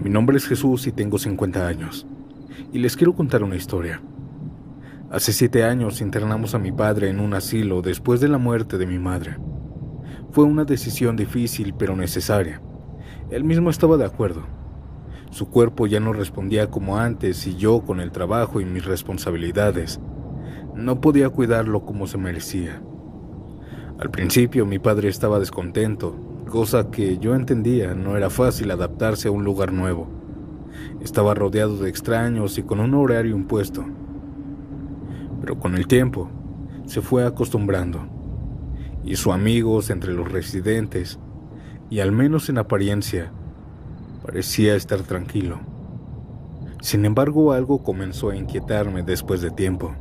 Mi nombre es Jesús y tengo 50 años, y les quiero contar una historia. Hace 7 años internamos a mi padre en un asilo después de la muerte de mi madre. Fue una decisión difícil pero necesaria. Él mismo estaba de acuerdo. Su cuerpo ya no respondía como antes y yo, con el trabajo y mis responsabilidades, no podía cuidarlo como se merecía. Al principio mi padre estaba descontento, cosa que yo entendía. No era fácil adaptarse a un lugar nuevo. Estaba rodeado de extraños y con un horario impuesto. Pero con el tiempo se fue acostumbrando. Hizo amigos entre los residentes y, al menos en apariencia, parecía estar tranquilo. Sin embargo, algo comenzó a inquietarme después de tiempo,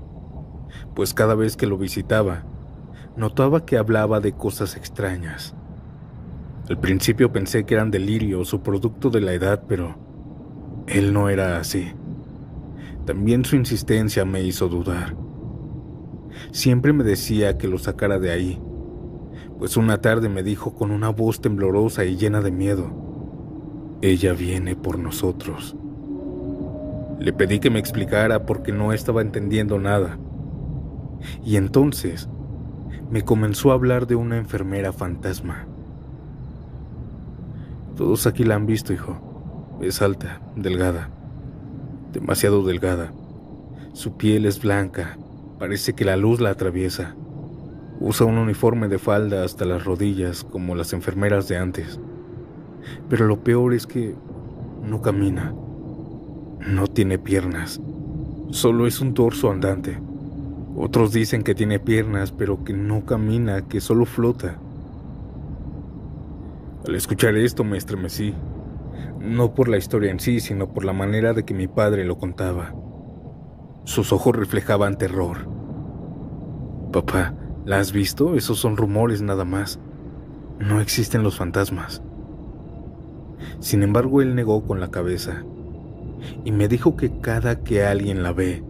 pues cada vez que lo visitaba, notaba que hablaba de cosas extrañas. Al principio pensé que eran delirios o producto de la edad, pero él no era así. También su insistencia me hizo dudar. Siempre me decía que lo sacara de ahí, pues una tarde me dijo con una voz temblorosa y llena de miedo: «Ella viene por nosotros». Le pedí que me explicara porque no estaba entendiendo nada. Y entonces me comenzó a hablar de una enfermera fantasma. Todos aquí la han visto, hijo. Es alta, delgada, demasiado delgada. Su piel es blanca, parece que la luz la atraviesa. Usa un uniforme de falda hasta las rodillas, como las enfermeras de antes. Pero lo peor es que no camina. No tiene piernas. Solo es un torso andante. Otros dicen que tiene piernas, pero que no camina, que solo flota. Al escuchar esto me estremecí. No por la historia en sí, sino por la manera de que mi padre lo contaba. Sus ojos reflejaban terror. «Papá, ¿la has visto? Esos son rumores nada más. No existen los fantasmas». Sin embargo, él negó con la cabeza y me dijo que cada que alguien la ve,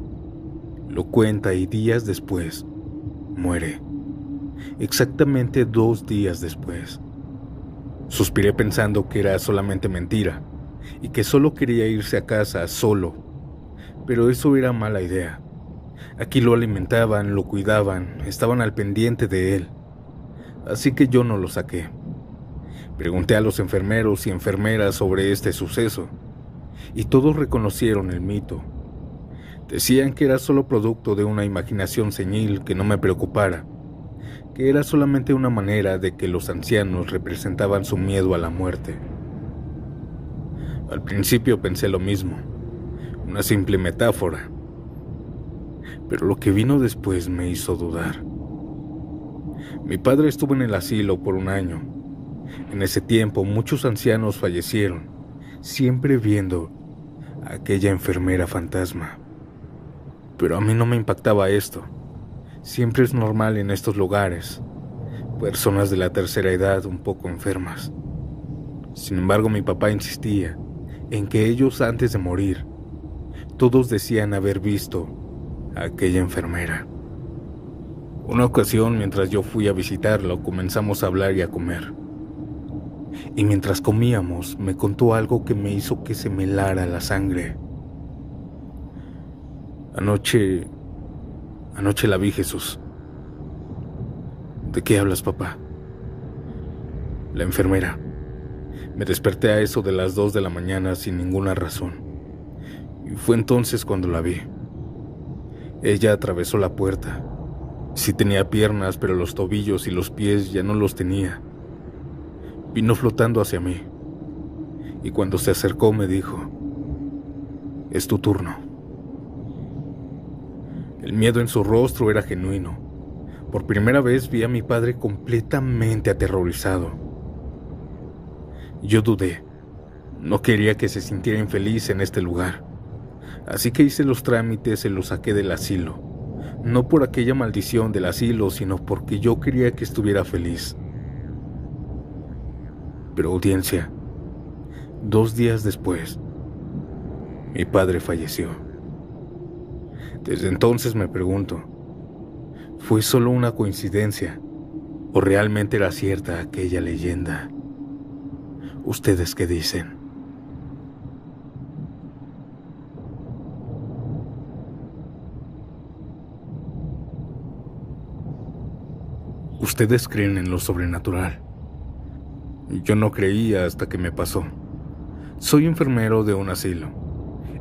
lo cuenta y días después muere. Exactamente 2 días después. Suspiré pensando que era solamente mentira y que solo quería irse a casa solo, pero eso era mala idea. Aquí lo alimentaban, lo cuidaban, estaban al pendiente de él, así que yo no lo saqué. Pregunté a los enfermeros y enfermeras sobre este suceso, y todos reconocieron el mito. Decían que era solo producto de una imaginación senil, que no me preocupara, que era solamente una manera de que los ancianos representaban su miedo a la muerte. Al principio pensé lo mismo, una simple metáfora, pero lo que vino después me hizo dudar. Mi padre estuvo en el asilo por 1 año. En ese tiempo muchos ancianos fallecieron, siempre viendo a aquella enfermera fantasma. Pero a mí no me impactaba esto. Siempre es normal en estos lugares, personas de la tercera edad un poco enfermas. Sin embargo, mi papá insistía en que ellos, antes de morir, todos decían haber visto a aquella enfermera. Una ocasión, mientras yo fui a visitarlo, comenzamos a hablar y a comer. Y mientras comíamos, me contó algo que me hizo que se me helara la sangre. Anoche la vi, Jesús». «¿De qué hablas, papá?» «La enfermera. Me desperté a eso de las 2 de la mañana sin ninguna razón. Y fue entonces cuando la vi. Ella atravesó la puerta. Sí tenía piernas, pero los tobillos y los pies ya no los tenía. Vino flotando hacia mí. Y cuando se acercó me dijo: «Es tu turno». El miedo en su rostro era genuino. Por primera vez vi a mi padre completamente aterrorizado. Yo dudé. No quería que se sintiera infeliz en este lugar. Así que hice los trámites y lo saqué del asilo. No por aquella maldición del asilo, sino porque yo quería que estuviera feliz. Pero, audiencia, 2 días después, mi padre falleció. Desde entonces me pregunto, ¿fue solo una coincidencia o realmente era cierta aquella leyenda? ¿Ustedes qué dicen? ¿Ustedes creen en lo sobrenatural? Yo no creía hasta que me pasó. Soy enfermero de un asilo.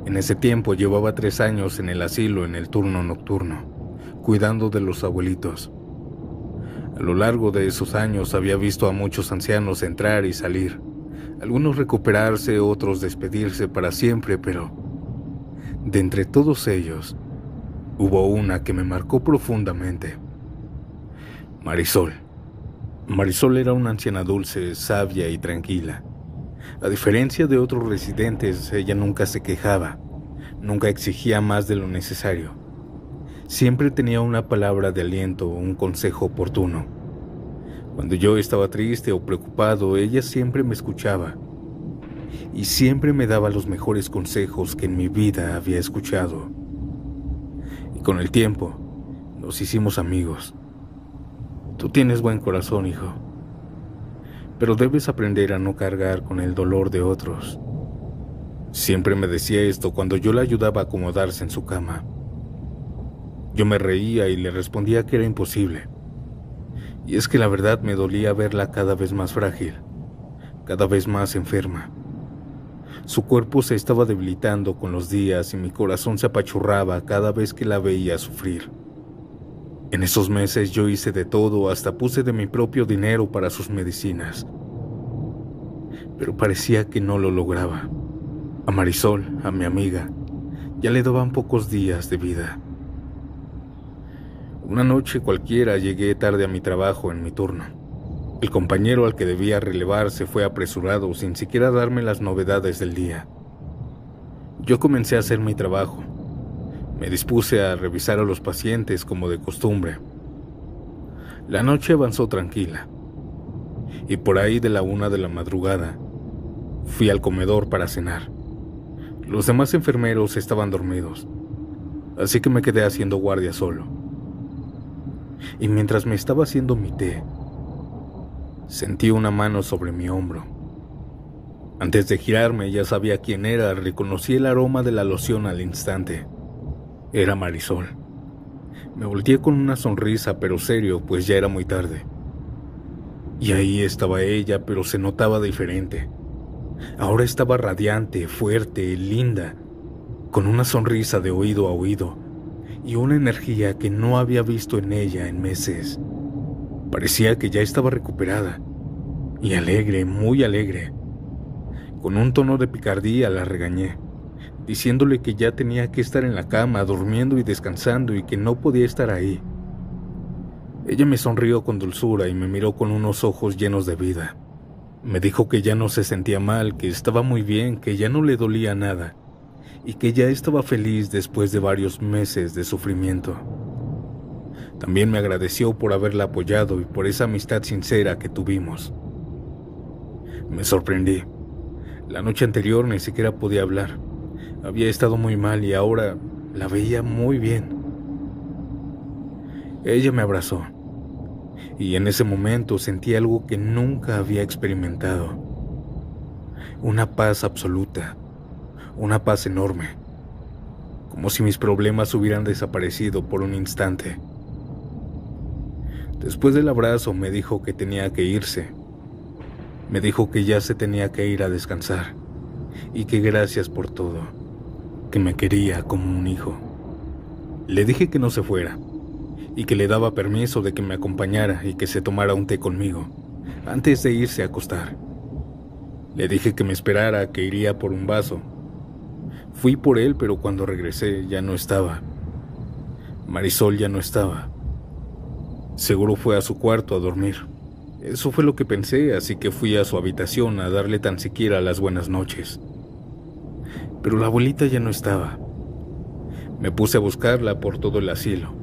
En ese tiempo llevaba 3 años en el asilo en el turno nocturno, cuidando de los abuelitos. A lo largo de esos años había visto a muchos ancianos entrar y salir, algunos recuperarse, otros despedirse para siempre, pero de entre todos ellos, hubo una que me marcó profundamente. Marisol. Marisol era una anciana dulce, sabia y tranquila. A diferencia de otros residentes, ella nunca se quejaba, nunca exigía más de lo necesario. Siempre tenía una palabra de aliento o un consejo oportuno. Cuando yo estaba triste o preocupado, ella siempre me escuchaba y siempre me daba los mejores consejos que en mi vida había escuchado. Y con el tiempo, nos hicimos amigos. Tú tienes buen corazón, hijo, pero debes aprender a no cargar con el dolor de otros. Siempre me decía esto cuando yo la ayudaba a acomodarse en su cama. Yo me reía y le respondía que era imposible. Y es que la verdad me dolía verla cada vez más frágil, cada vez más enferma. Su cuerpo se estaba debilitando con los días y mi corazón se apachurraba cada vez que la veía sufrir. En esos meses yo hice de todo, hasta puse de mi propio dinero para sus medicinas. Pero parecía que no lo lograba. A Marisol, a mi amiga, ya le daban pocos días de vida. Una noche cualquiera llegué tarde a mi trabajo en mi turno. El compañero al que debía relevar se fue apresurado sin siquiera darme las novedades del día. Yo comencé a hacer mi trabajo. Me dispuse a revisar a los pacientes como de costumbre. La noche avanzó tranquila, y por ahí de la 1 de la madrugada, fui al comedor para cenar. Los demás enfermeros estaban dormidos, así que me quedé haciendo guardia solo. Y mientras me estaba haciendo mi té, sentí una mano sobre mi hombro. Antes de girarme ya sabía quién era, reconocí el aroma de la loción al instante. Era Marisol. Me volteé con una sonrisa, pero serio, pues ya era muy tarde. Y ahí estaba ella, pero se notaba diferente. Ahora estaba radiante, fuerte, linda, con una sonrisa de oído a oído y una energía que no había visto en ella en meses. Parecía que ya estaba recuperada y alegre, muy alegre. Con un tono de picardía la regañé, diciéndole que ya tenía que estar en la cama, durmiendo y descansando y que no podía estar ahí. Ella me sonrió con dulzura y me miró con unos ojos llenos de vida. Me dijo que ya no se sentía mal, que estaba muy bien, que ya no le dolía nada y que ya estaba feliz después de varios meses de sufrimiento. También me agradeció por haberla apoyado y por esa amistad sincera que tuvimos. Me sorprendí. La noche anterior ni siquiera podía hablar. Había estado muy mal y ahora la veía muy bien. Ella me abrazó y en ese momento sentí algo que nunca había experimentado. Una paz absoluta, una paz enorme, como si mis problemas hubieran desaparecido por un instante. Después del abrazo me dijo que tenía que irse. Me dijo que ya se tenía que ir a descansar y que gracias por todo, que me quería como un hijo. Le dije que no se fuera y que le daba permiso de que me acompañara y que se tomara un té conmigo antes de irse a acostar. Le dije que me esperara, que iría por un vaso. Fui por él, pero cuando regresé ya no estaba. Marisol ya no estaba. Seguro fue a su cuarto a dormir. Eso fue lo que pensé, así que fui a su habitación a darle tan siquiera las buenas noches. Pero la abuelita ya no estaba. Me puse a buscarla por todo el asilo.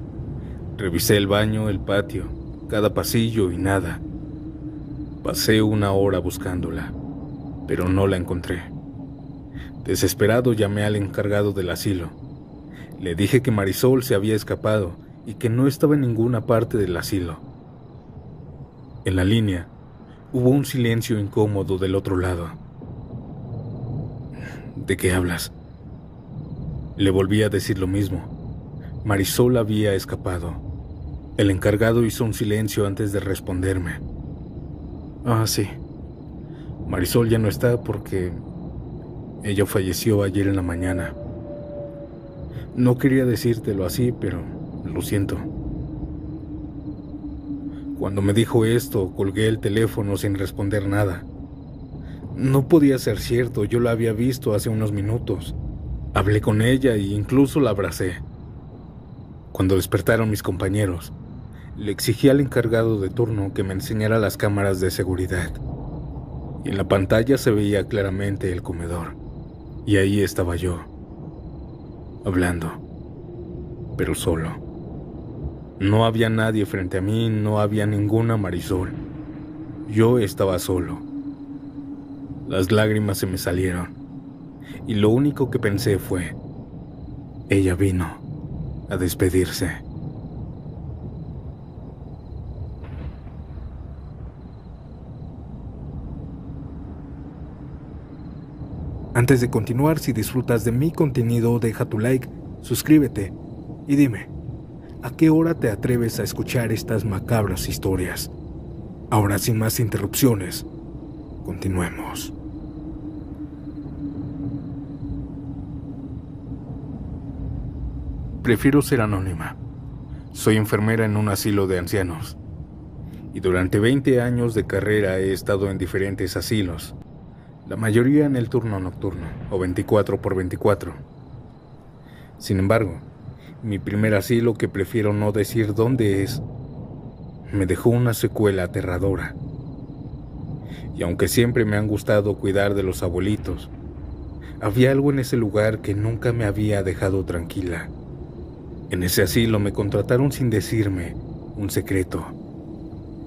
Revisé el baño, el patio, cada pasillo y nada. Pasé 1 hora buscándola, pero no la encontré. Desesperado llamé al encargado del asilo. Le dije que Marisol se había escapado y que no estaba en ninguna parte del asilo. En la línea, hubo un silencio incómodo del otro lado. ¿De qué hablas? Le volví a decir lo mismo. Marisol había escapado. El encargado hizo un silencio antes de responderme. Ah, sí. Marisol ya no está porque ella falleció ayer en la mañana. No quería decírtelo así, pero lo siento. Cuando me dijo esto, colgué el teléfono sin responder nada. No podía ser cierto, yo la había visto hace unos minutos. Hablé con ella e incluso la abracé. Cuando despertaron mis compañeros, le exigí al encargado de turno que me enseñara las cámaras de seguridad. Y en la pantalla se veía claramente el comedor. Y ahí estaba yo, hablando, pero solo. No había nadie frente a mí, no había ninguna Marisol. Yo estaba solo. Las lágrimas se me salieron. Y lo único que pensé fue, ella vino a despedirse. Antes de continuar, si disfrutas de mi contenido, deja tu like, suscríbete y dime, ¿a qué hora te atreves a escuchar estas macabras historias? Ahora, sin más interrupciones, continuemos. Prefiero ser anónima. Soy enfermera en un asilo de ancianos. Y durante 20 años de carrera he estado en diferentes asilos. La mayoría en el turno nocturno, o 24x24. Sin embargo, mi primer asilo, que prefiero no decir dónde es, me dejó una secuela aterradora. Y aunque siempre me han gustado cuidar de los abuelitos, había algo en ese lugar que nunca me había dejado tranquila. En ese asilo me contrataron sin decirme un secreto.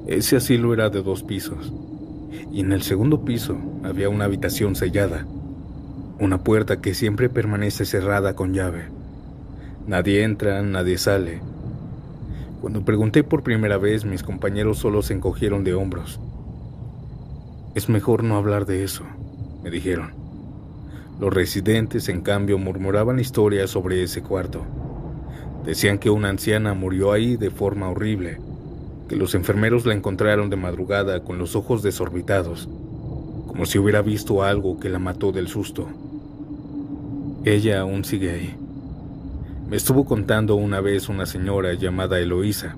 Ese asilo era de 2 pisos. Y en el segundo piso había una habitación sellada, una puerta que siempre permanece cerrada con llave. Nadie entra, nadie sale. Cuando pregunté por primera vez, mis compañeros solo se encogieron de hombros. Es mejor no hablar de eso, me dijeron. Los residentes, en cambio, murmuraban historias sobre ese cuarto. Decían que una anciana murió ahí de forma horrible, que los enfermeros la encontraron de madrugada con los ojos desorbitados, como si hubiera visto algo que la mató del susto. Ella aún sigue ahí. Me estuvo contando una vez una señora llamada Eloísa,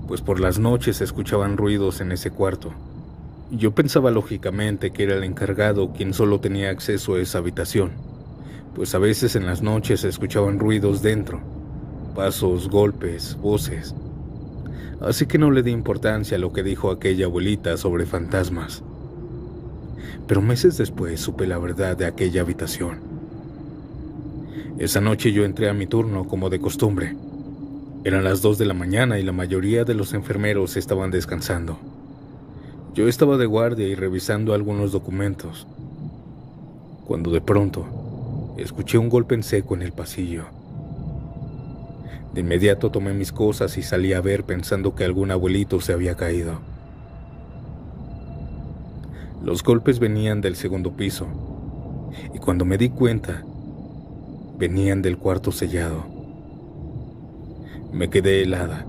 pues por las noches se escuchaban ruidos en ese cuarto. Yo pensaba lógicamente que era el encargado quien solo tenía acceso a esa habitación, pues a veces en las noches se escuchaban ruidos dentro, pasos, golpes, voces. Así que no le di importancia a lo que dijo aquella abuelita sobre fantasmas. Pero meses después supe la verdad de aquella habitación. Esa noche yo entré a mi turno como de costumbre. Eran las 2 de la mañana y la mayoría de los enfermeros estaban descansando. Yo estaba de guardia y revisando algunos documentos, cuando de pronto escuché un golpe en seco en el pasillo. De inmediato tomé mis cosas y salí a ver, pensando que algún abuelito se había caído. Los golpes venían del segundo piso, y cuando me di cuenta, venían del cuarto sellado. Me quedé helada.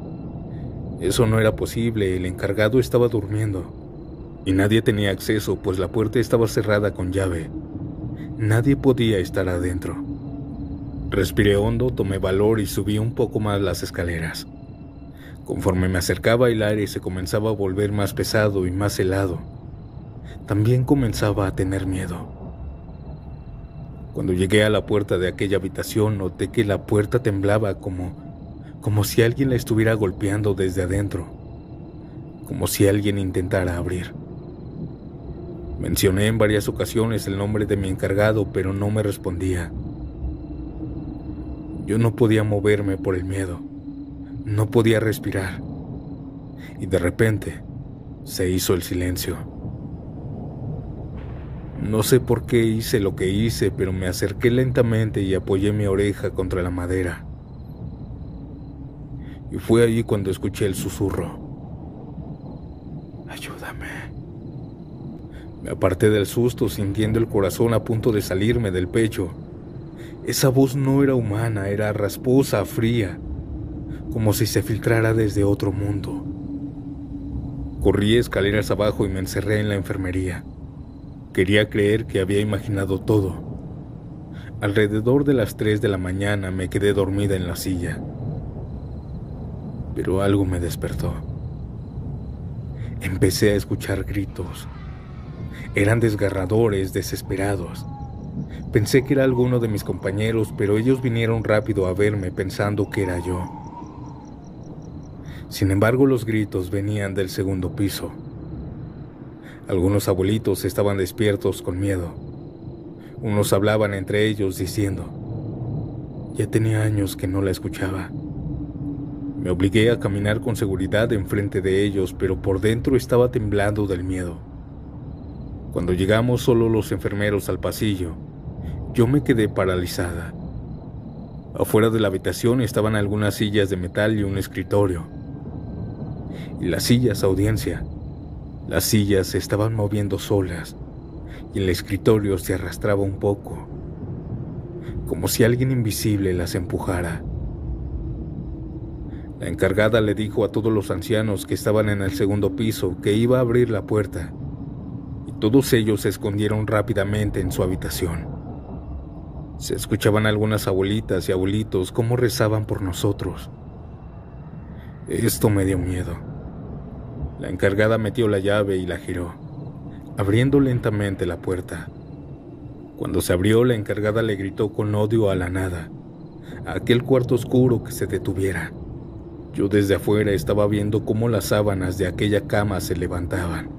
Eso no era posible, el encargado estaba durmiendo, y nadie tenía acceso, pues la puerta estaba cerrada con llave. Nadie podía estar adentro. Respiré hondo, tomé valor y subí un poco más las escaleras. Conforme me acercaba, el aire se comenzaba a volver más pesado y más helado. También comenzaba a tener miedo. Cuando llegué a la puerta de aquella habitación, noté que la puerta temblaba como si alguien la estuviera golpeando desde adentro, como si alguien intentara abrir. Mencioné en varias ocasiones el nombre de mi encargado, pero no me respondía. Yo no podía moverme por el miedo, no podía respirar, y de repente se hizo el silencio. No sé por qué hice lo que hice, pero me acerqué lentamente y apoyé mi oreja contra la madera. Y fue allí cuando escuché el susurro. Ayúdame. Me aparté del susto, sintiendo el corazón a punto de salirme del pecho. Esa voz no era humana, era rasposa, fría. como si se filtrara desde otro mundo. Corrí escaleras abajo y me encerré en la enfermería. Quería creer que había imaginado todo. Alrededor de las 3 de la mañana me quedé dormida en la silla. Pero algo me despertó. Empecé a escuchar gritos. Eran desgarradores, desesperados. Pensé que era alguno de mis compañeros, pero ellos vinieron rápido a verme pensando que era yo. Sin embargo, los gritos venían del segundo piso. Algunos abuelitos estaban despiertos con miedo. Unos hablaban entre ellos diciendo: ya tenía años que no la escuchaba. Me obligué a caminar con seguridad enfrente de ellos, pero por dentro estaba temblando del miedo. Cuando llegamos solo los enfermeros al pasillo, yo me quedé paralizada. Afuera de la habitación estaban algunas sillas de metal y un escritorio. Y las sillas, audiencia, las sillas se estaban moviendo solas y el escritorio se arrastraba un poco, como si alguien invisible las empujara. La encargada le dijo a todos los ancianos que estaban en el segundo piso que iba a abrir la puerta, y todos ellos se escondieron rápidamente en su habitación. Se escuchaban algunas abuelitas y abuelitos cómo rezaban por nosotros. Esto me dio miedo. La encargada metió la llave y la giró, abriendo lentamente la puerta. Cuando se abrió, la encargada le gritó con odio a la nada, a aquel cuarto oscuro, que se detuviera. Yo desde afuera estaba viendo cómo las sábanas de aquella cama se levantaban,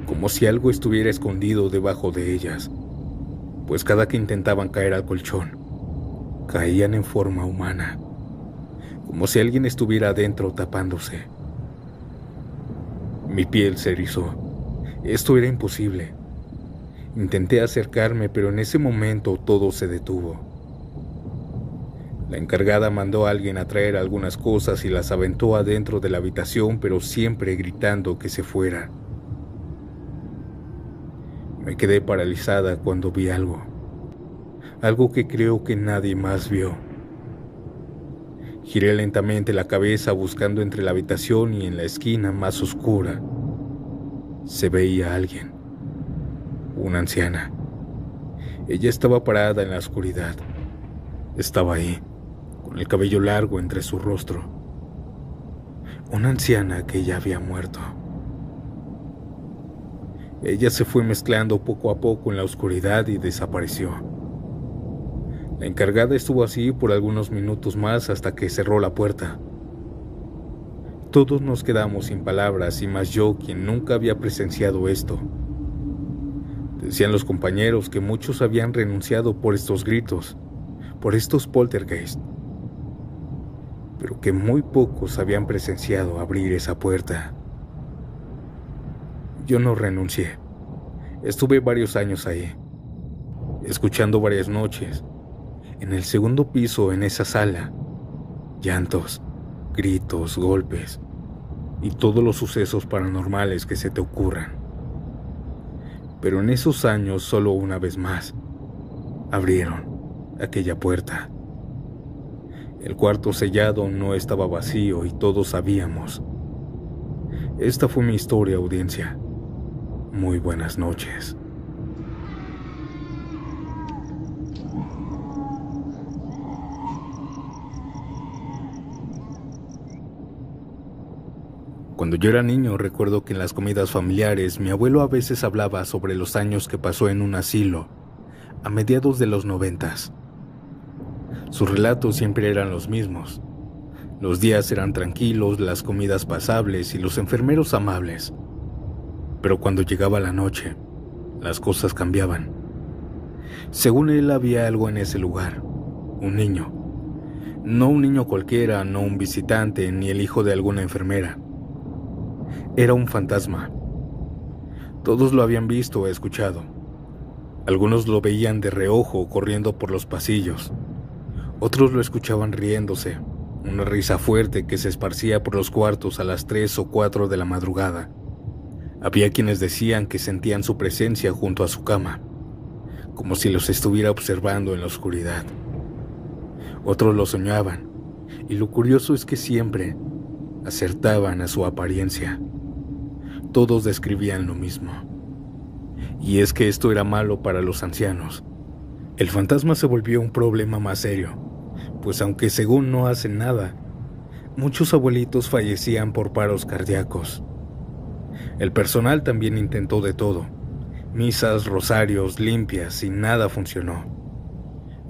como si algo estuviera escondido debajo de ellas, pues cada que intentaban caer al colchón, caían en forma humana, como si alguien estuviera adentro tapándose. Mi piel se erizó. Esto era imposible. Intenté acercarme, pero en ese momento todo se detuvo. La encargada mandó a alguien a traer algunas cosas y las aventó adentro de la habitación, pero siempre gritando que se fuera. Me quedé paralizada cuando vi algo que creo que nadie más vio. Giré lentamente la cabeza buscando entre la habitación y en la esquina más oscura. Se veía a alguien, una anciana. Ella estaba parada en la oscuridad. Estaba ahí, con el cabello largo entre su rostro. Una anciana que ya había muerto. Ella se fue mezclando poco a poco en la oscuridad y desapareció. La encargada estuvo así por algunos minutos más hasta que cerró la puerta. Todos nos quedamos sin palabras, y más yo, quien nunca había presenciado esto. Decían los compañeros que muchos habían renunciado por estos gritos, por estos poltergeist, pero que muy pocos habían presenciado abrir esa puerta. Yo no renuncié. Estuve varios años ahí, escuchando varias noches, en el segundo piso, en esa sala, llantos, gritos, golpes y todos los sucesos paranormales que se te ocurran. Pero en esos años, solo una vez más, abrieron aquella puerta. El cuarto sellado no estaba vacío y todos sabíamos. Esta fue mi historia, audiencia. Muy buenas noches. Cuando yo era niño, recuerdo que en las comidas familiares mi abuelo a veces hablaba sobre los años que pasó en un asilo a mediados de los 90s. Sus relatos siempre eran los mismos. Los días eran tranquilos, las comidas pasables y los enfermeros amables. Pero cuando llegaba la noche, las cosas cambiaban. Según él, había algo en ese lugar, un niño. No un niño cualquiera, no un visitante, ni el hijo de alguna enfermera. Era un fantasma. Todos lo habían visto o escuchado. Algunos lo veían de reojo corriendo por los pasillos. Otros lo escuchaban riéndose, una risa fuerte que se esparcía por los cuartos a las 3 o 4 de la madrugada. Había quienes decían que sentían su presencia junto a su cama, como si los estuviera observando en la oscuridad. Otros lo soñaban, Y lo curioso es que siempre acertaban a su apariencia. Todos describían lo mismo. Y es que esto era malo para los ancianos. El fantasma se volvió un problema más serio, pues aunque según no hacen nada, muchos abuelitos fallecían por paros cardíacos. El personal también intentó de todo, misas, rosarios, limpias, y nada funcionó.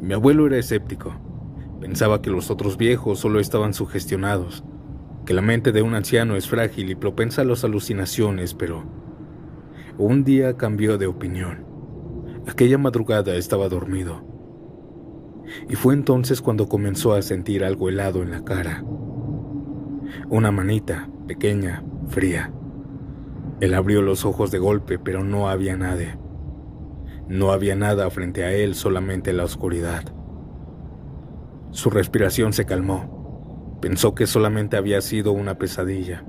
Mi abuelo era escéptico, pensaba que los otros viejos solo estaban sugestionados, que la mente de un anciano es frágil y propensa a las alucinaciones, pero un día cambió de opinión. Aquella madrugada estaba dormido, y fue entonces cuando comenzó a sentir algo helado en la cara. Una manita, pequeña, fría. Él abrió los ojos de golpe, pero no había nadie. No había nada frente a él, solamente la oscuridad. Su respiración se calmó. Pensó que solamente había sido una pesadilla.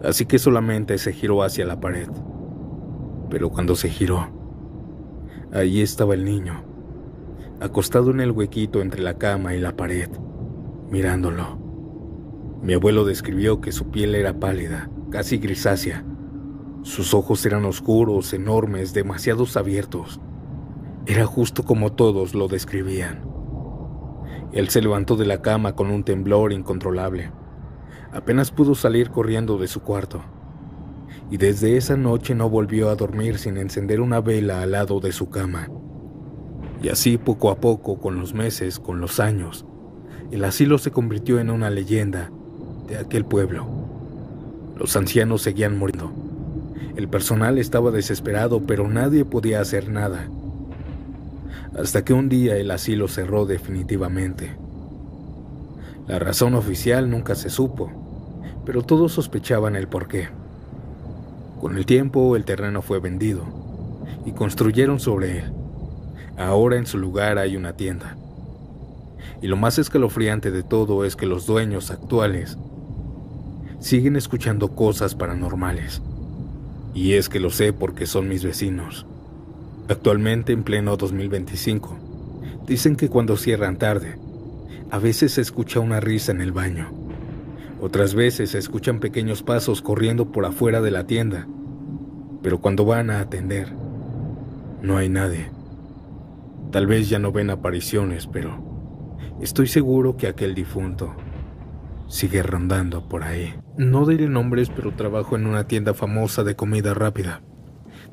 Así que solamente se giró hacia la pared. Pero cuando se giró, allí estaba el niño, acostado en el huequito entre la cama y la pared, mirándolo. Mi abuelo describió que su piel era pálida, casi grisácea. Sus ojos eran oscuros, enormes, demasiado abiertos. Era justo como todos lo describían. Él se levantó de la cama con un temblor incontrolable. Apenas pudo salir corriendo de su cuarto. Y desde esa noche no volvió a dormir sin encender una vela al lado de su cama. Y así poco a poco, con los meses, con los años, el asilo se convirtió en una leyenda de aquel pueblo. Los ancianos seguían muriendo. El personal estaba desesperado, pero nadie podía hacer nada. Hasta que un día el asilo cerró definitivamente. La razón oficial nunca se supo, pero todos sospechaban el porqué. Con el tiempo el terreno fue vendido y construyeron sobre él. Ahora en su lugar hay una tienda. Y lo más escalofriante de todo es que los dueños actuales siguen escuchando cosas paranormales. Y es que lo sé porque son mis vecinos. Actualmente, en pleno 2025, dicen que cuando cierran tarde, a veces se escucha una risa en el baño. Otras veces se escuchan pequeños pasos corriendo por afuera de la tienda. Pero cuando van a atender, no hay nadie. Tal vez ya no ven apariciones, pero estoy seguro que aquel difunto sigue rondando por ahí. No diré nombres, pero trabajo en una tienda famosa de comida rápida,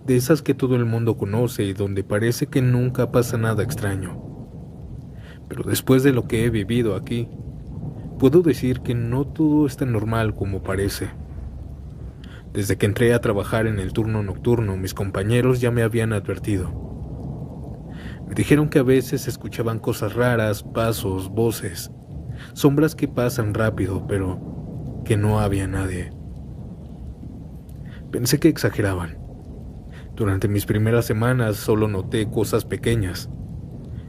de esas que todo el mundo conoce y donde parece que nunca pasa nada extraño. Pero después de lo que he vivido aquí, puedo decir que no todo es tan normal como parece. Desde que entré a trabajar en el turno nocturno, mis compañeros ya me habían advertido. Me dijeron que a veces se escuchaban cosas raras, pasos, voces, sombras que pasan rápido, pero que no había nadie. Pensé que exageraban. Durante mis primeras semanas solo noté cosas pequeñas,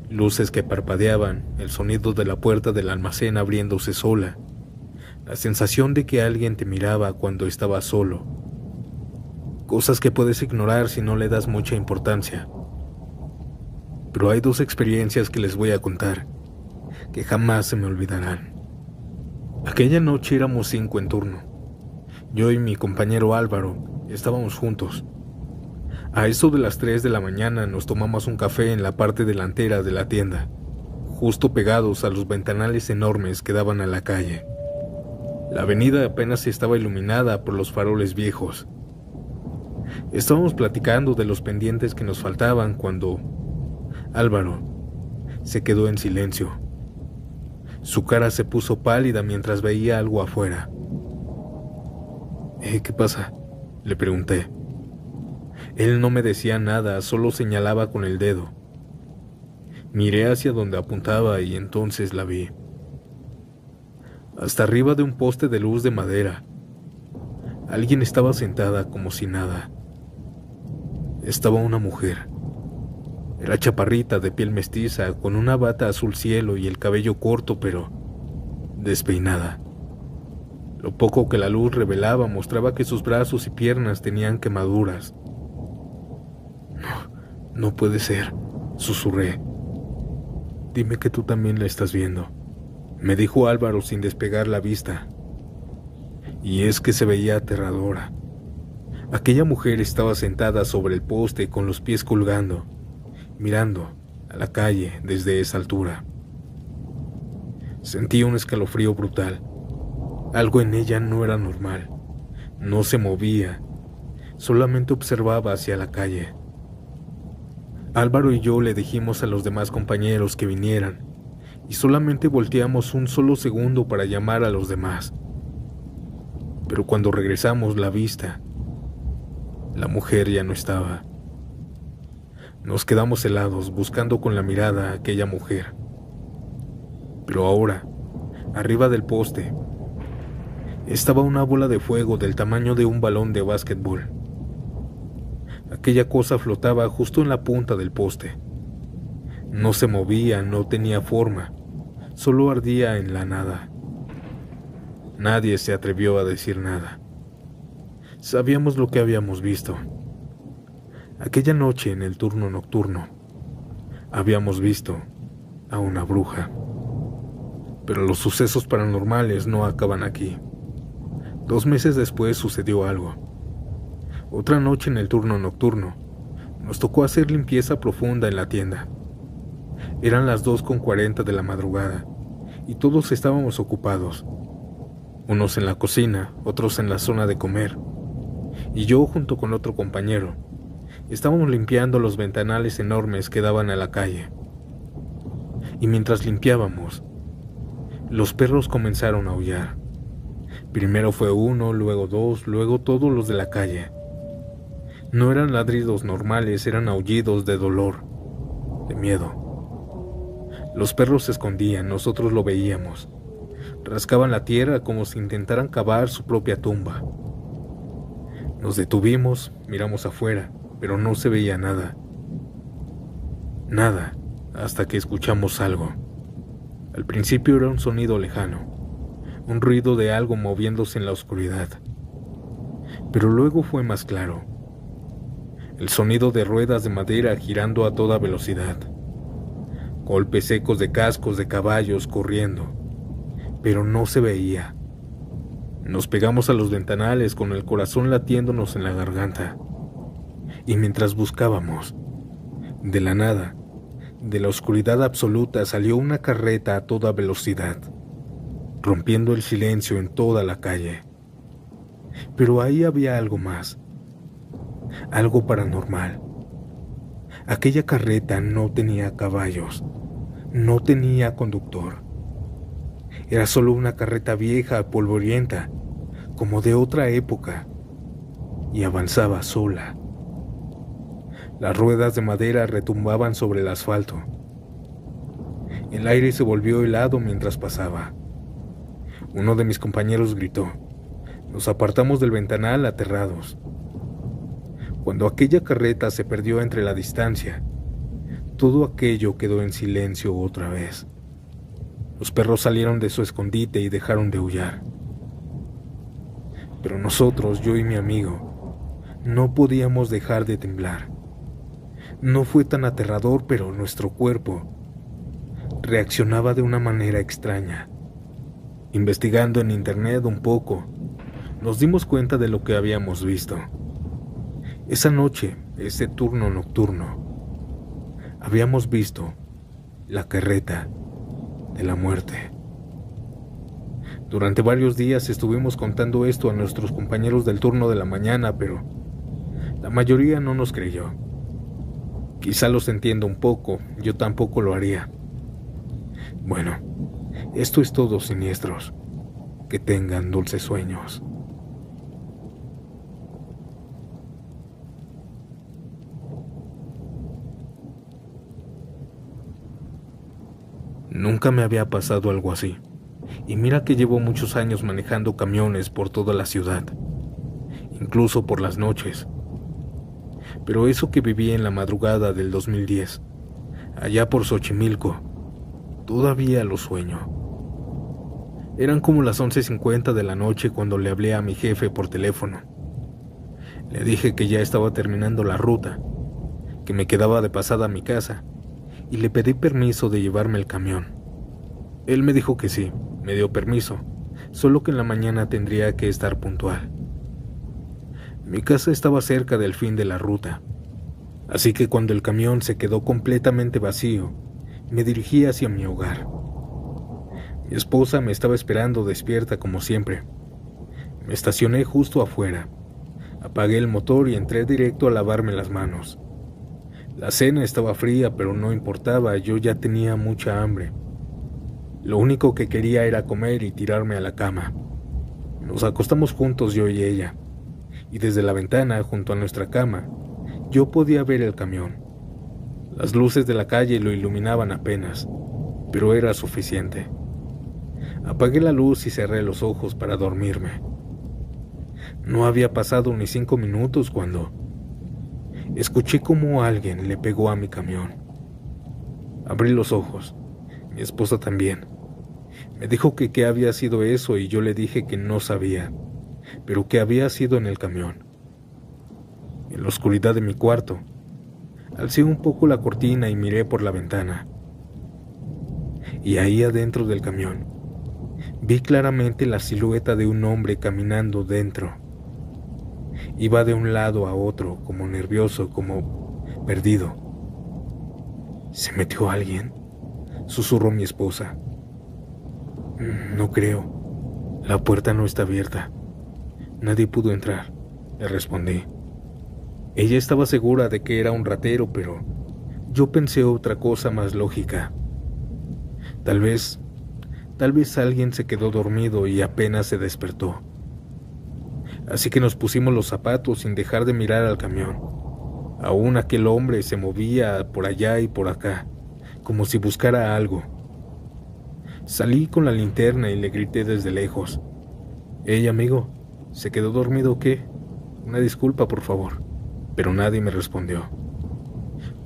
luces que parpadeaban, el sonido de la puerta del almacén abriéndose sola, la sensación de que alguien te miraba cuando estabas solo. Cosas que puedes ignorar si no le das mucha importancia. Pero hay dos experiencias que les voy a contar, que jamás se me olvidarán. Aquella noche éramos 5 en turno. Yo y mi compañero Álvaro estábamos juntos. A eso de las 3 de la mañana nos tomamos un café en la parte delantera de la tienda, justo pegados a los ventanales enormes que daban a la calle. La avenida apenas estaba iluminada por los faroles viejos. Estábamos platicando de los pendientes que nos faltaban cuando Álvaro se quedó en silencio. Su cara se puso pálida mientras veía algo afuera. ¿Qué pasa?, le pregunté. Él no me decía nada, solo señalaba con el dedo. Miré hacia donde apuntaba y entonces la vi. Hasta arriba de un poste de luz de madera, alguien estaba sentada como si nada. Estaba una mujer. Era chaparrita, de piel mestiza, con una bata azul cielo y el cabello corto pero despeinada. Lo poco que la luz revelaba mostraba que sus brazos y piernas tenían quemaduras. No puede ser, susurré. Dime que tú también la estás viendo, me dijo Álvaro sin despegar la vista. Y es que se veía aterradora. Aquella mujer estaba sentada sobre el poste con los pies colgando, mirando a la calle desde esa altura. Sentí un escalofrío brutal. Algo en ella no era normal. No se movía, solamente observaba hacia la calle. Álvaro y yo le dijimos a los demás compañeros que vinieran, y solamente volteamos un solo segundo para llamar a los demás. Pero cuando regresamos la vista, la mujer ya no estaba. Nos quedamos helados buscando con la mirada a aquella mujer. Pero ahora, arriba del poste, estaba una bola de fuego del tamaño de un balón de básquetbol. Aquella cosa flotaba justo en la punta del poste. No se movía, no tenía forma, solo ardía en la nada. Nadie se atrevió a decir nada. Sabíamos lo que habíamos visto. Aquella noche en el turno nocturno, habíamos visto a una bruja. Pero los sucesos paranormales no acaban aquí. 2 meses después sucedió algo. Otra noche en el turno nocturno, nos tocó hacer limpieza profunda en la tienda. Eran las 2:40 de la madrugada y todos estábamos ocupados. Unos en la cocina, otros en la zona de comer. Y yo, junto con otro compañero, estábamos limpiando los ventanales enormes que daban a la calle. Y mientras limpiábamos, los perros comenzaron a aullar. Primero fue uno, luego 2, luego todos los de la calle. No eran ladridos normales, eran aullidos de dolor, de miedo. Los perros se escondían, nosotros lo veíamos. Rascaban la tierra como si intentaran cavar su propia tumba. Nos detuvimos, miramos afuera, pero no se veía nada. Nada, hasta que escuchamos algo. Al principio era un sonido lejano, un ruido de algo moviéndose en la oscuridad. Pero luego fue más claro. El sonido de ruedas de madera girando a toda velocidad. Golpes secos de cascos de caballos corriendo, pero no se veía. Nos pegamos a los ventanales con el corazón latiéndonos en la garganta. Y mientras buscábamos, de la nada, de la oscuridad absoluta, salió una carreta a toda velocidad, rompiendo el silencio en toda la calle. Pero ahí había algo más, algo paranormal. Aquella carreta no tenía caballos, no tenía conductor. Era solo una carreta vieja, polvorienta, como de otra época, y avanzaba sola. Las ruedas de madera retumbaban sobre el asfalto. El aire se volvió helado mientras pasaba. Uno de mis compañeros gritó. Nos apartamos del ventanal aterrados. Cuando aquella carreta se perdió entre la distancia, todo aquello quedó en silencio otra vez. Los perros salieron de su escondite y dejaron de aullar. Pero nosotros, yo y mi amigo, no podíamos dejar de temblar. No fue tan aterrador, pero nuestro cuerpo reaccionaba de una manera extraña. Investigando en internet un poco, nos dimos cuenta de lo que habíamos visto. Esa noche, ese turno nocturno, habíamos visto la carreta de la muerte. Durante varios días estuvimos contando esto a nuestros compañeros del turno de la mañana, pero la mayoría no nos creyó. Quizá los entienda un poco, yo tampoco lo haría. Bueno, esto es todo, siniestros. Que tengan dulces sueños. Nunca me había pasado algo así. Y mira que llevo muchos años manejando camiones por toda la ciudad, incluso por las noches. Pero eso que viví en la madrugada del 2010, allá por Xochimilco, todavía lo sueño. Eran como las 11:50 de la noche cuando le hablé a mi jefe por teléfono. Le dije que ya estaba terminando la ruta, que me quedaba de pasada a mi casa, y le pedí permiso de llevarme el camión. Él me dijo que sí, me dio permiso, solo que en la mañana tendría que estar puntual. Mi casa estaba cerca del fin de la ruta, así que cuando el camión se quedó completamente vacío, me dirigí hacia mi hogar. Mi esposa me estaba esperando despierta como siempre. Me estacioné justo afuera, apagué el motor y entré directo a lavarme las manos. La cena estaba fría, pero no importaba, yo ya tenía mucha hambre. Lo único que quería era comer y tirarme a la cama. Nos acostamos juntos yo y ella, y desde la ventana, junto a nuestra cama, yo podía ver el camión. Las luces de la calle lo iluminaban apenas, pero era suficiente. Apagué la luz y cerré los ojos para dormirme. No había pasado ni 5 minutos cuando escuché como alguien le pegó a mi camión. Abrí los ojos, mi esposa también. Me dijo que qué había sido eso y yo le dije que no sabía, pero que había sido en el camión. En la oscuridad de mi cuarto, alcé un poco la cortina y miré por la ventana. Y ahí adentro del camión, vi claramente la silueta de un hombre caminando dentro. Iba de un lado a otro, como nervioso, como perdido. ¿Se metió alguien?, susurró mi esposa. No creo. La puerta no está abierta. Nadie pudo entrar, le respondí. Ella estaba segura de que era un ratero, pero yo pensé otra cosa más lógica. Tal vez alguien se quedó dormido y apenas se despertó. Así que nos pusimos los zapatos sin dejar de mirar al camión. Aún aquel hombre se movía por allá y por acá, como si buscara algo. Salí con la linterna y le grité desde lejos. «Hey, amigo, ¿se quedó dormido o qué? Una disculpa, por favor». Pero nadie me respondió.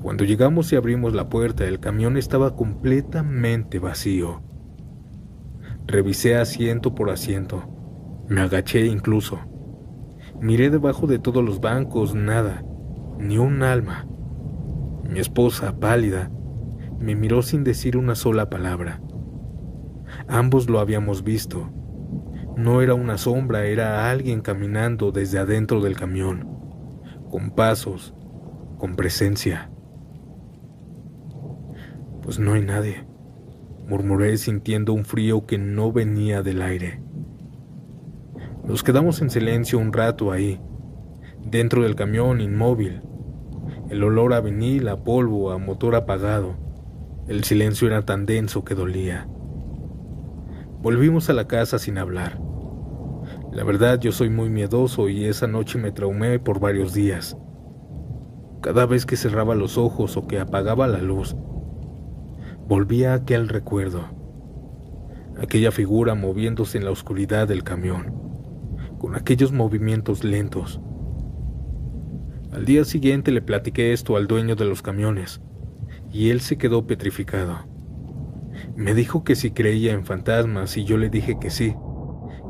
Cuando llegamos y abrimos la puerta, el camión estaba completamente vacío. Revisé asiento por asiento. Me agaché incluso. Miré debajo de todos los bancos, nada, ni un alma. Mi esposa, pálida, me miró sin decir una sola palabra. Ambos lo habíamos visto. No era una sombra, era alguien caminando desde adentro del camión, con pasos, con presencia. Pues no hay nadie, murmuré sintiendo un frío que no venía del aire. Nos quedamos en silencio un rato ahí, dentro del camión inmóvil. El olor a vinil, a polvo, a motor apagado. El silencio era tan denso que dolía. Volvimos a la casa sin hablar. La verdad, yo soy muy miedoso y esa noche me traumé por varios días. Cada vez que cerraba los ojos o que apagaba la luz, volvía a aquel recuerdo, aquella figura moviéndose en la oscuridad del camión, con aquellos movimientos lentos. Al día siguiente le platiqué esto al dueño de los camiones, y él se quedó petrificado. Me dijo que si creía en fantasmas y yo le dije que sí,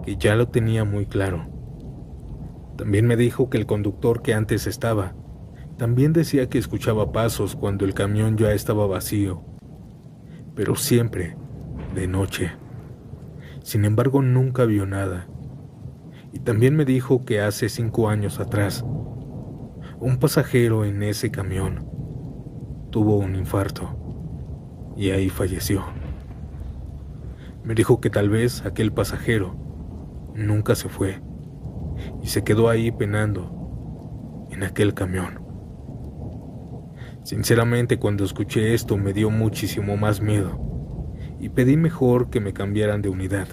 que ya lo tenía muy claro. También me dijo que el conductor que antes estaba, también decía que escuchaba pasos cuando el camión ya estaba vacío, pero siempre de noche. Sin embargo, nunca vio nada. Y también me dijo que hace 5 años atrás, un pasajero en ese camión tuvo un infarto y ahí falleció. Me dijo que tal vez aquel pasajero nunca se fue y se quedó ahí penando en aquel camión. Sinceramente, cuando escuché esto me dio muchísimo más miedo y pedí mejor que me cambiaran de unidad.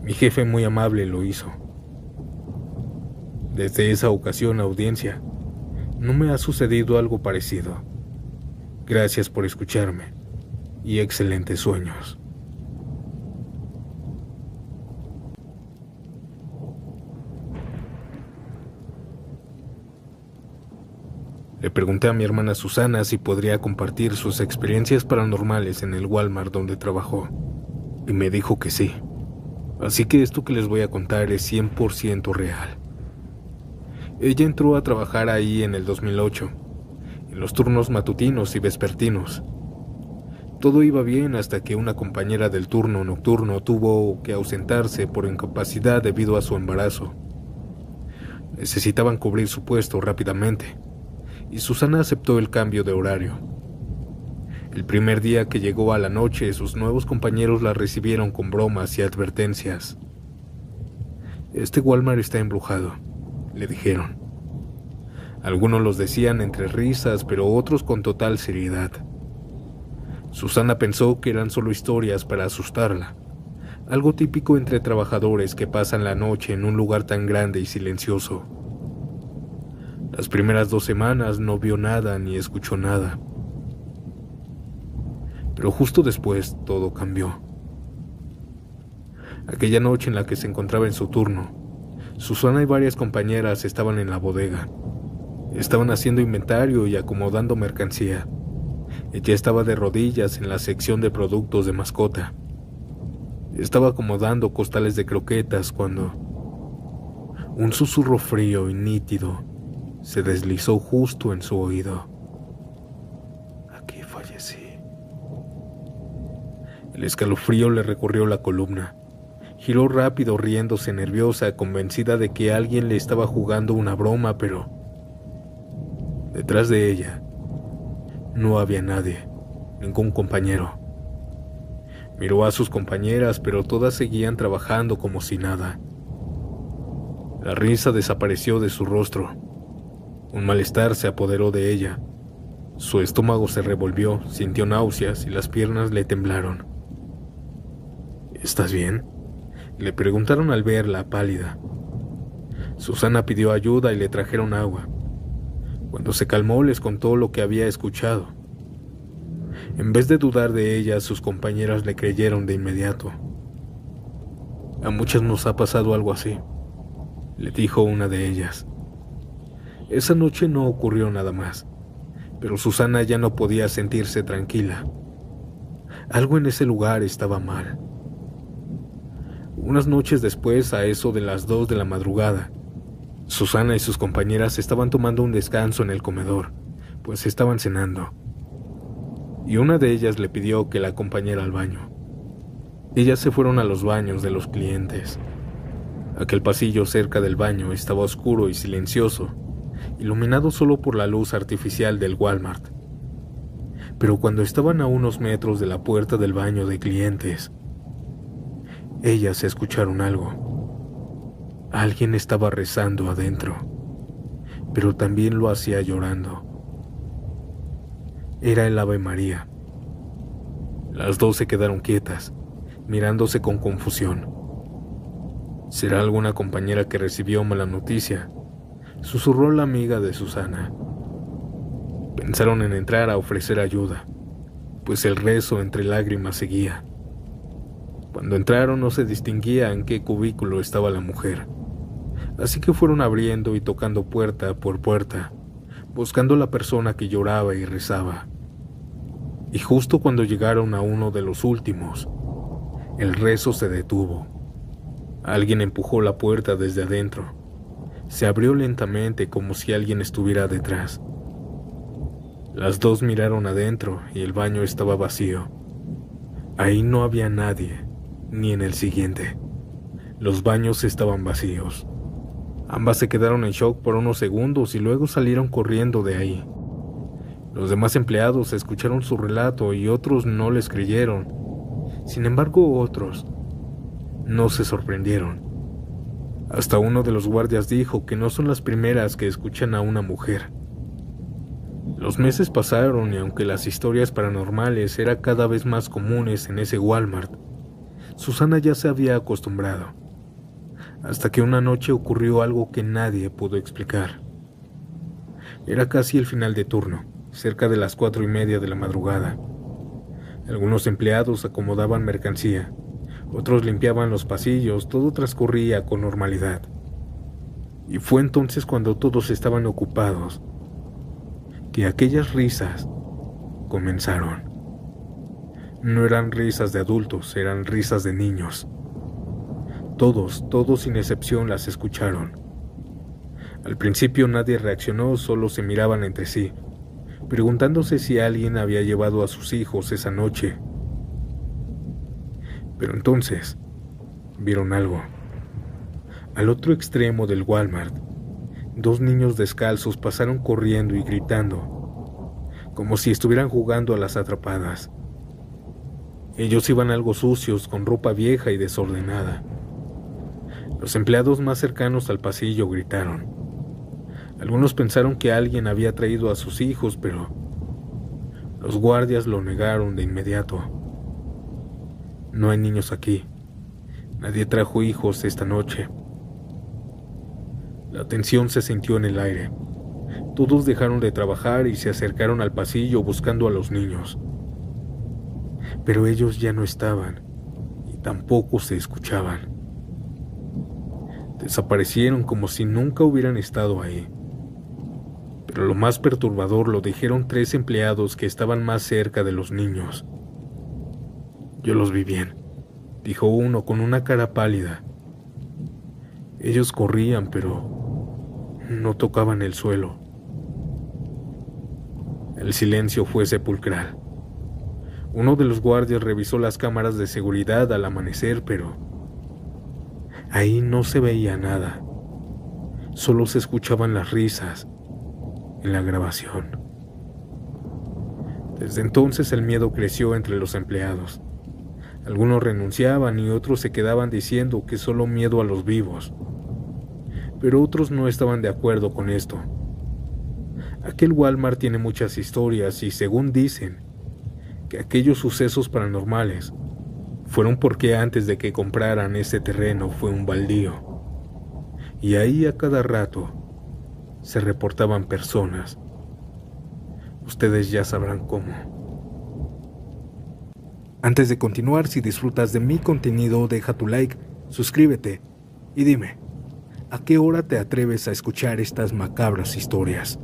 Mi jefe muy amable lo hizo. Desde esa ocasión, audiencia, no me ha sucedido algo parecido. Gracias por escucharme y excelentes sueños. Le pregunté a mi hermana Susana si podría compartir sus experiencias paranormales en el Walmart donde trabajó, y me dijo que sí. Así que esto que les voy a contar es 100% real. Ella entró a trabajar ahí en el 2008, en los turnos matutinos y vespertinos. Todo iba bien hasta que una compañera del turno nocturno tuvo que ausentarse por incapacidad debido a su embarazo. Necesitaban cubrir su puesto rápidamente, y Susana aceptó el cambio de horario. El primer día que llegó a la noche, sus nuevos compañeros la recibieron con bromas y advertencias. «Este Walmart está embrujado», le dijeron. Algunos los decían entre risas, pero otros con total seriedad. Susana pensó que eran solo historias para asustarla, algo típico entre trabajadores que pasan la noche en un lugar tan grande y silencioso. Las primeras 2 semanas no vio nada ni escuchó nada. Pero justo después todo cambió. Aquella noche en la que se encontraba en su turno, Susana y varias compañeras estaban en la bodega. Estaban haciendo inventario y acomodando mercancía. Ella estaba de rodillas en la sección de productos de mascota. Estaba acomodando costales de croquetas cuando un susurro frío y nítido se deslizó justo en su oído. «Aquí fallecí». El escalofrío le recorrió la columna. Giró rápido, riéndose nerviosa, convencida de que alguien le estaba jugando una broma, pero detrás de ella no había nadie, ningún compañero. Miró a sus compañeras, pero todas seguían trabajando como si nada. La risa desapareció de su rostro. Un malestar se apoderó de ella. Su estómago se revolvió, sintió náuseas y las piernas le temblaron. «¿Estás bien?», le preguntaron al verla pálida. Susana pidió ayuda y le trajeron agua. Cuando se calmó, les contó lo que había escuchado. En vez de dudar de ella, sus compañeras le creyeron de inmediato. «A muchas nos ha pasado algo así», le dijo una de ellas. Esa noche no ocurrió nada más, pero Susana ya no podía sentirse tranquila. Algo en ese lugar estaba mal. Unas noches después, a eso de las 2 de la madrugada, Susana y sus compañeras estaban tomando un descanso en el comedor, pues estaban cenando. Y una de ellas le pidió que la acompañara al baño. Ellas se fueron a los baños de los clientes. Aquel pasillo cerca del baño estaba oscuro y silencioso, iluminado solo por la luz artificial del Walmart. Pero cuando estaban a unos metros de la puerta del baño de clientes, ellas escucharon algo. Alguien estaba rezando adentro, pero también lo hacía llorando. Era el Ave María. Las dos se quedaron quietas, mirándose con confusión. ¿Será alguna compañera que recibió mala noticia?, susurró la amiga de Susana. Pensaron en entrar a ofrecer ayuda, pues el rezo entre lágrimas seguía. Cuando entraron no se distinguía en qué cubículo estaba la mujer, así que fueron abriendo y tocando puerta por puerta, buscando la persona que lloraba y rezaba. Y justo cuando llegaron a uno de los últimos, el rezo se detuvo. Alguien empujó la puerta desde adentro. Se abrió lentamente como si alguien estuviera detrás. Las dos miraron adentro y el baño estaba vacío. Ahí no había nadie, ni en el siguiente. Los baños estaban vacíos. Ambas se quedaron en shock por unos segundos y luego salieron corriendo de ahí. Los demás empleados escucharon su relato y otros no les creyeron. Sin embargo, otros no se sorprendieron. Hasta uno de los guardias dijo que no son las primeras que escuchan a una mujer. Los meses pasaron y aunque las historias paranormales eran cada vez más comunes en ese Walmart, Susana ya se había acostumbrado. Hasta que una noche ocurrió algo que nadie pudo explicar. Era casi el final de turno, cerca de las 4:30 de la madrugada. Algunos empleados acomodaban mercancía, otros limpiaban los pasillos, todo transcurría con normalidad. Y fue entonces cuando todos estaban ocupados que aquellas risas comenzaron. No eran risas de adultos, eran risas de niños. Todos sin excepción las escucharon. Al principio nadie reaccionó, solo se miraban entre sí, preguntándose si alguien había llevado a sus hijos esa noche. Pero entonces vieron algo. Al otro extremo del Walmart, 2 niños descalzos pasaron corriendo y gritando, como si estuvieran jugando a las atrapadas. Ellos iban algo sucios, con ropa vieja y desordenada. Los empleados más cercanos al pasillo gritaron. Algunos pensaron que alguien había traído a sus hijos, pero los guardias lo negaron de inmediato. No hay niños aquí. Nadie trajo hijos esta noche. La tensión se sintió en el aire. Todos dejaron de trabajar y se acercaron al pasillo buscando a los niños. Pero ellos ya no estaban y tampoco se escuchaban. Desaparecieron como si nunca hubieran estado ahí. Pero lo más perturbador lo dijeron 3 empleados que estaban más cerca de los niños. Yo los vi bien, dijo uno con una cara pálida. Ellos corrían, pero no tocaban el suelo. El silencio fue sepulcral. Uno de los guardias revisó las cámaras de seguridad al amanecer, pero ahí no se veía nada. Solo se escuchaban las risas en la grabación. Desde entonces el miedo creció entre los empleados. Algunos renunciaban y otros se quedaban diciendo que solo miedo a los vivos. Pero otros no estaban de acuerdo con esto. Aquel Walmart tiene muchas historias y, según dicen, que aquellos sucesos paranormales fueron porque antes de que compraran ese terreno fue un baldío. Y ahí a cada rato se reportaban personas. Ustedes ya sabrán cómo. Antes de continuar, si disfrutas de mi contenido, deja tu like, suscríbete y dime, ¿a qué hora te atreves a escuchar estas macabras historias?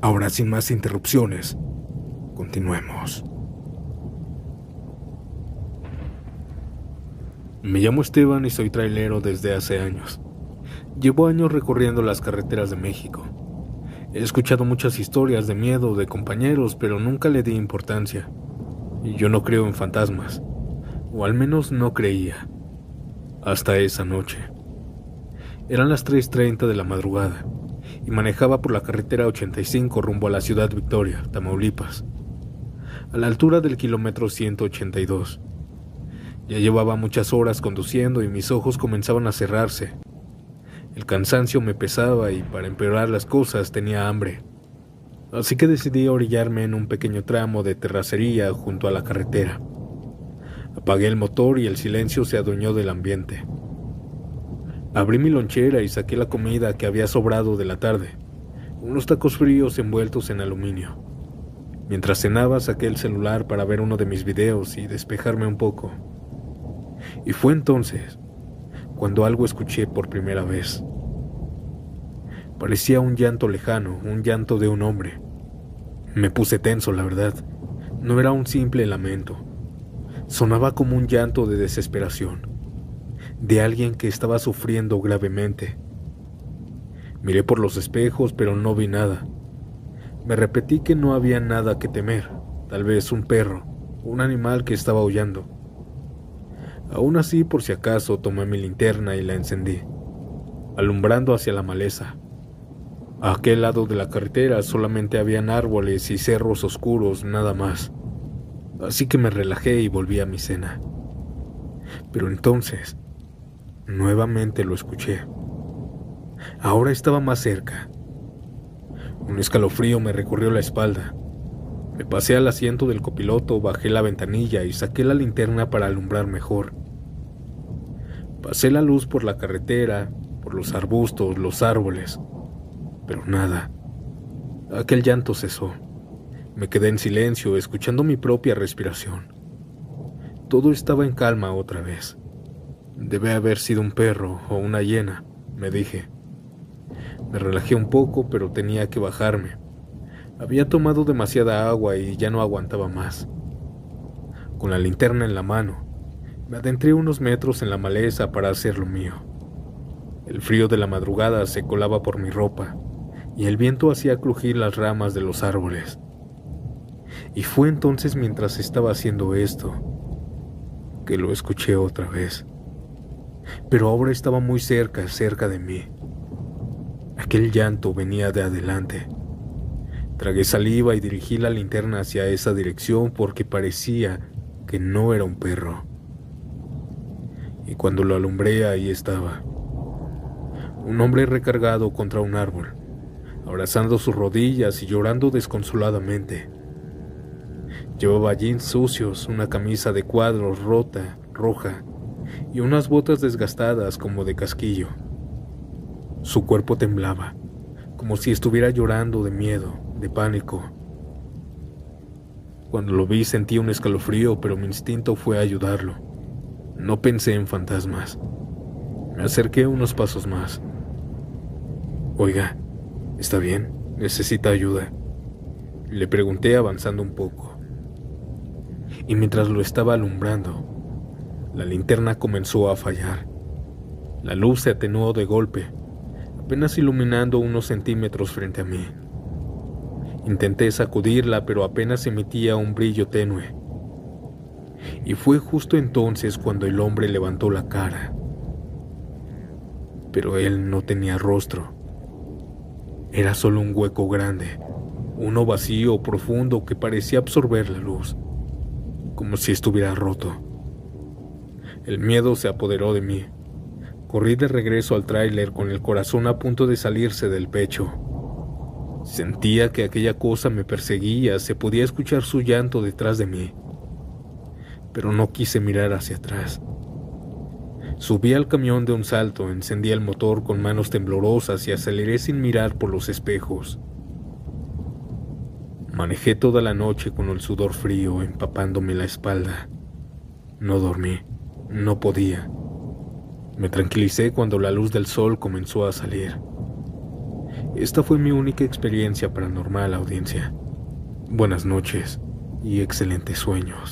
Ahora, sin más interrupciones, continuemos. Me llamo Esteban y soy trailero desde hace años. Llevo años recorriendo las carreteras de México. He escuchado muchas historias de miedo de compañeros, pero nunca le di importancia. Y yo no creo en fantasmas, o al menos no creía, hasta esa noche. Eran las 3:30 de la madrugada, y manejaba por la carretera 85 rumbo a la ciudad Victoria, Tamaulipas, a la altura del kilómetro 182. Ya llevaba muchas horas conduciendo y mis ojos comenzaban a cerrarse. El cansancio me pesaba y, para empeorar las cosas, tenía hambre. Así que decidí orillarme en un pequeño tramo de terracería junto a la carretera. Apagué el motor y el silencio se adueñó del ambiente. Abrí mi lonchera y saqué la comida que había sobrado de la tarde, unos tacos fríos envueltos en aluminio. Mientras cenaba, saqué el celular para ver uno de mis videos y despejarme un poco. Y fue entonces cuando algo escuché por primera vez. Parecía un llanto lejano, un llanto de un hombre. Me puse tenso, la verdad. No era un simple lamento. Sonaba como un llanto de desesperación, de alguien que estaba sufriendo gravemente. Miré por los espejos, pero no vi nada. Me repetí que no había nada que temer, tal vez un perro, un animal que estaba aullando. Aún así, por si acaso, tomé mi linterna y la encendí, alumbrando hacia la maleza. A aquel lado de la carretera solamente habían árboles y cerros oscuros, nada más. Así que me relajé y volví a mi cena. Pero entonces, nuevamente lo escuché. Ahora estaba más cerca. Un escalofrío me recorrió la espalda. Me pasé al asiento del copiloto, bajé la ventanilla y saqué la linterna para alumbrar mejor. Pasé la luz por la carretera, por los arbustos, los árboles, pero nada. Aquel llanto cesó. Me quedé en silencio, escuchando mi propia respiración. Todo estaba en calma otra vez. Debe haber sido un perro o una hiena, me dije. Me relajé un poco, pero tenía que bajarme. Había tomado demasiada agua y ya no aguantaba más. Con la linterna en la mano, me adentré unos metros en la maleza para hacer lo mío. El frío de la madrugada se colaba por mi ropa y el viento hacía crujir las ramas de los árboles. Y fue entonces mientras estaba haciendo esto que lo escuché otra vez. Pero ahora estaba muy cerca de mí. Aquel llanto venía de adelante. Tragué saliva y dirigí la linterna hacia esa dirección porque parecía que no era un perro. Y cuando lo alumbré, ahí estaba. Un hombre recargado contra un árbol, abrazando sus rodillas y llorando desconsoladamente. Llevaba jeans sucios, una camisa de cuadros rota, roja, y unas botas desgastadas como de casquillo. Su cuerpo temblaba, como si estuviera llorando de miedo, de pánico. Cuando lo vi sentí un escalofrío, pero mi instinto fue ayudarlo. No pensé en fantasmas. Me acerqué unos pasos más. Oiga, ¿está bien? ¿Necesita ayuda? Le pregunté avanzando un poco. Y mientras lo estaba alumbrando, la linterna comenzó a fallar. La luz se atenuó de golpe, apenas iluminando unos centímetros frente a mí. Intenté sacudirla, pero apenas emitía un brillo tenue. Y fue justo entonces cuando el hombre levantó la cara. Pero él no tenía rostro. Era solo un hueco grande, uno vacío, profundo, que parecía absorber la luz, como si estuviera roto. El miedo se apoderó de mí. Corrí de regreso al tráiler con el corazón a punto de salirse del pecho. Sentía que aquella cosa me perseguía, se podía escuchar su llanto detrás de mí. Pero no quise mirar hacia atrás. Subí al camión de un salto, encendí el motor con manos temblorosas y aceleré sin mirar por los espejos. Manejé toda la noche con el sudor frío empapándome la espalda. No dormí, no podía. Me tranquilicé cuando la luz del sol comenzó a salir. Esta fue mi única experiencia paranormal, audiencia. Buenas noches y excelentes sueños.